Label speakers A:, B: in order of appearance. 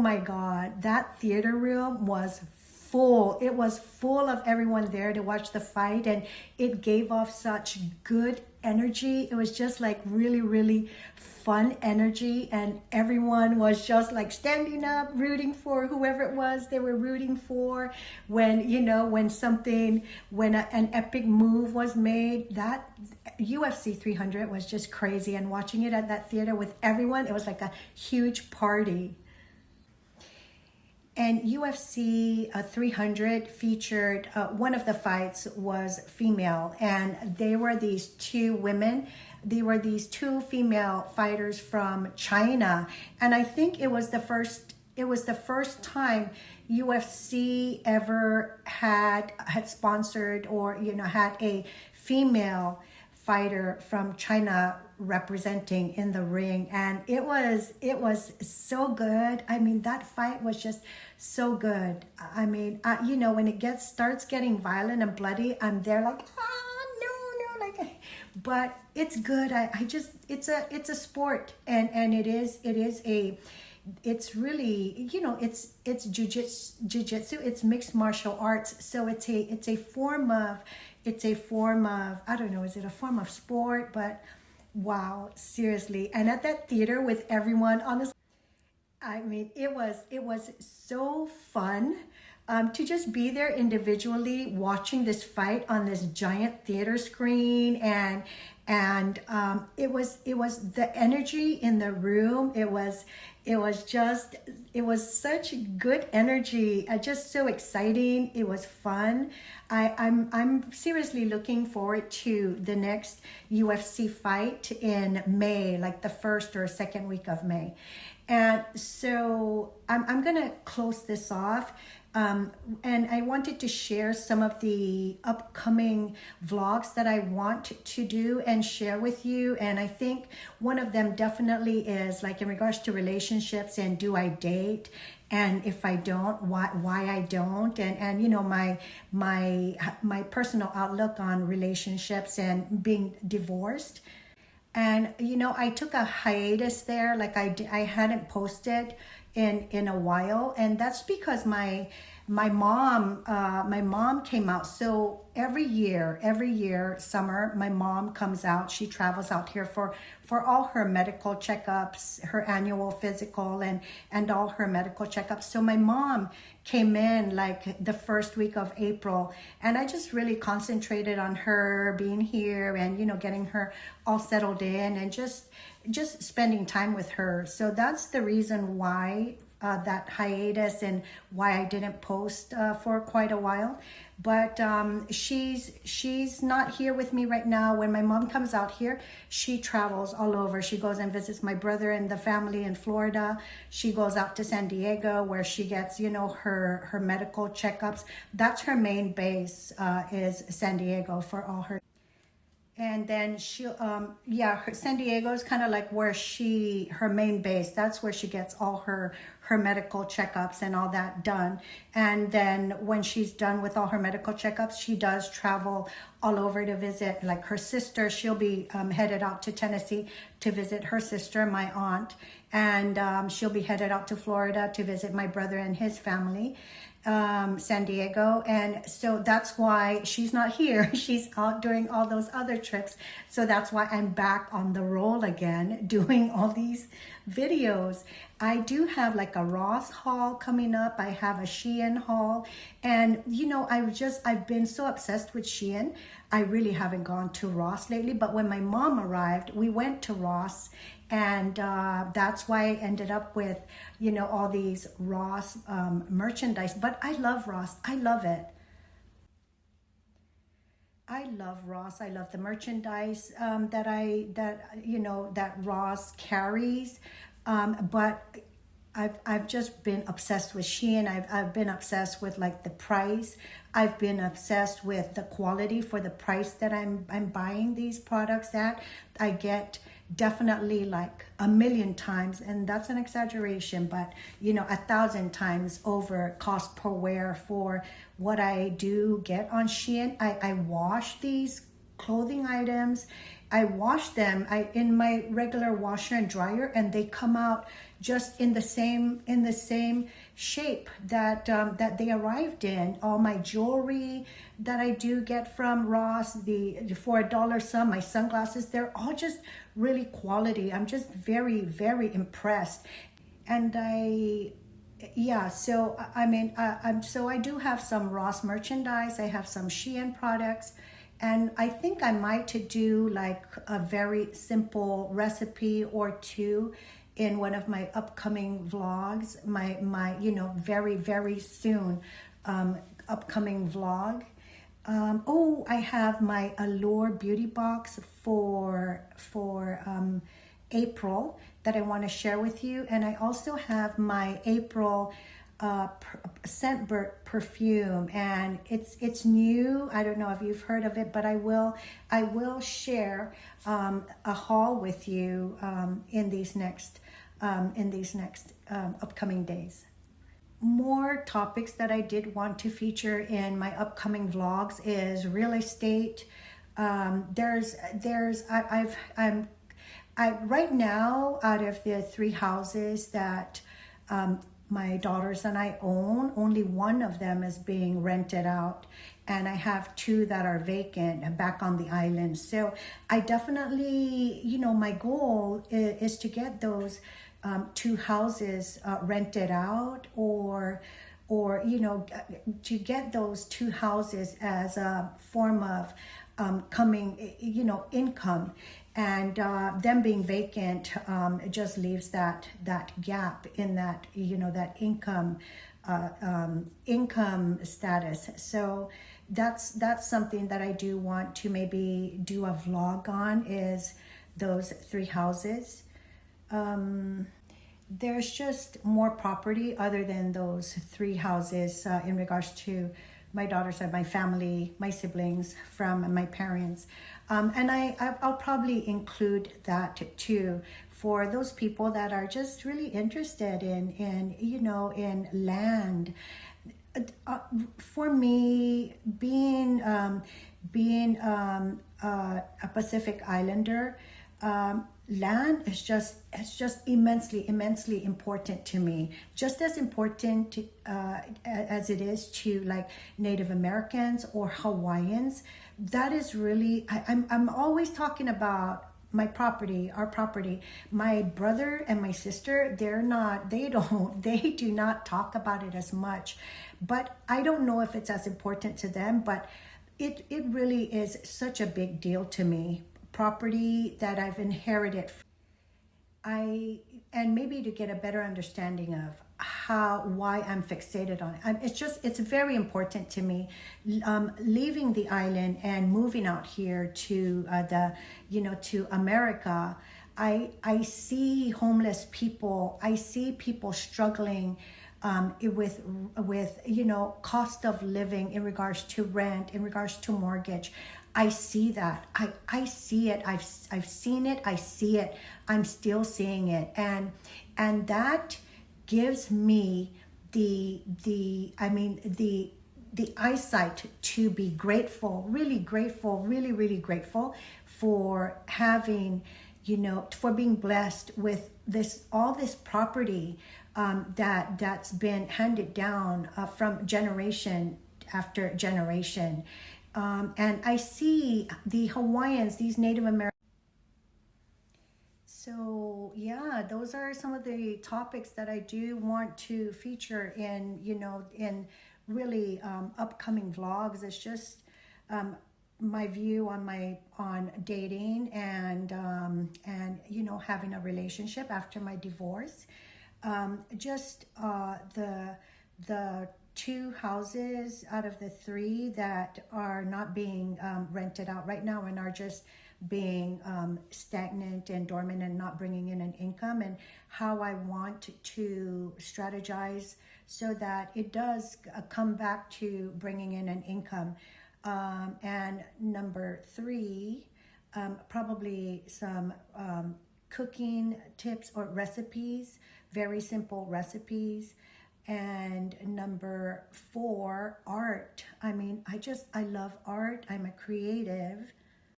A: my God, that theater room was full. It was full of everyone there to watch the fight, and it gave off such good energy. It was just like really, really fun energy, and everyone was just like standing up, rooting for whoever it was they were rooting for. When, you know, when an epic move was made, that UFC 300 was just crazy. And watching it at that theater with everyone, it was like a huge party. And UFC 300 featured, one of the fights was female, and they were these two women. They were these two female fighters from China, and I think it was the first time UFC ever had sponsored, or, you know, had a female fighter from China representing in the ring. And it was so good. I mean, that fight was just so good. I mean, you know, when it starts getting violent and bloody, I'm there like, no, like, but it's good. I just, it's a sport, and it's really, you know, it's jiu-jitsu, it's mixed martial arts. So it's a form of, I don't know, is it a form of sport? But wow, seriously. And at that theater with everyone, honestly, I mean, it was so fun to just be there individually watching this fight on this giant theater screen, and it was the energy in the room. It was such good energy, just so exciting. It was fun. I'm seriously looking forward to the next UFC fight in May, like the first or second week of May. And so I'm gonna close this off. And I wanted to share some of the upcoming vlogs that I want to do and share with you. And I think one of them definitely is like in regards to relationships, and do I date? And if I don't, why I don't? And you know, my personal outlook on relationships and being divorced. And you know, I took a hiatus there, like I hadn't posted in a while, and that's because my mom came out. So every year summer, my mom comes out. She travels out here for all her medical checkups, her annual physical, and all her medical checkups. So my mom came in like the first week of April, and I just really concentrated on her being here, and you know, getting her all settled in, and just spending time with her. So that's the reason why that hiatus, and why I didn't post for quite a while. But she's not here with me right now. When my mom comes out here, she travels all over. She goes and visits my brother and the family in Florida. She goes out to San Diego, where she gets, you know, her medical checkups. That's her main base, is San Diego for all her. And then San Diego is kind of like where her main base. That's where she gets all her medical checkups and all that done. And then when she's done with all her medical checkups, she does travel all over to visit, like her sister. She'll be headed out to Tennessee to visit her sister, my aunt. And she'll be headed out to Florida to visit my brother and his family. San Diego. And so that's why she's not here. She's out doing all those other trips. So that's why I'm back on the roll again, doing all these videos. I do have like a Ross haul coming up. I have a Shein haul. And you know, I've been so obsessed with Shein. I really haven't gone to Ross lately, but when my mom arrived, we went to Ross. And that's why I ended up with, you know, all these Ross merchandise. But I love Ross. I love it. I love Ross. I love the merchandise that Ross carries. But I've just been obsessed with Shein. I've been obsessed with like the price. I've been obsessed with the quality for the price that I'm buying these products at. I get definitely like 1,000,000 times, and that's an exaggeration, but you know, 1,000 times over cost per wear for what I do get on Shein. I wash these clothing items. I wash them in my regular washer and dryer, and they come out just in the same shape that that they arrived in. All my jewelry that I do get from Ross, the for $1 some, my sunglasses, they're all just really quality. I'm just very, very impressed. And yeah, so I mean, so I do have some Ross merchandise. I have some Shein products, and I think I might do like a very simple recipe or two in one of my upcoming vlogs. My very, very soon upcoming vlog. Oh, I have my Allure beauty box for April that I want to share with you, and I also have my April Scentbird perfume, and it's new. I don't know if you've heard of it, but I will share a haul with you in these next upcoming days. More topics that I did want to feature in my upcoming vlogs is real estate. I right now, out of the 3 houses that my daughters and I own, only one of them is being rented out, and I have 2 that are vacant back on the island. So I definitely, my goal is to get those 2 houses rented out, or to get those 2 houses as a form of coming, income. And them being vacant, it just leaves that gap in that, that income status. So that's something that I do want to maybe do a vlog on, is those 3 houses. There's just more property other than those 3 houses in regards to my daughters and my family, my siblings from my parents. And I'll probably include that too for those people that are just really interested in land. For me, being a Pacific Islander, land is just immensely important to me, just as important as it is to like Native Americans or Hawaiians. That is really, I'm always talking about my property, our property. My brother and my sister, they do not talk about it as much, but I don't know if it's as important to them, but it really is such a big deal to me. Property that I've inherited. And maybe to get a better understanding of why I'm fixated on it. It's very important to me. Leaving the island and moving out here to to America, I see homeless people. I see people struggling with cost of living in regards to rent, in regards to mortgage. I see that. I see it. I've seen it. I see it. I'm still seeing it, and that gives me the eyesight to be grateful, really grateful, really grateful for having, for being blessed with all this property that's been handed down from generation after generation. And I see the Hawaiians, these Native Americans. So yeah, those are some of the topics that I do want to feature in, in really upcoming vlogs. It's just my view on dating and having a relationship after my divorce. Just the 2 houses out of the 3 that are not being rented out right now and are just being stagnant and dormant and not bringing in an income, and how I want to strategize so that it does come back to bringing in an income. And number 3, probably some cooking tips or recipes, very simple recipes. And number 4, art. I mean, I love art. I'm a creative.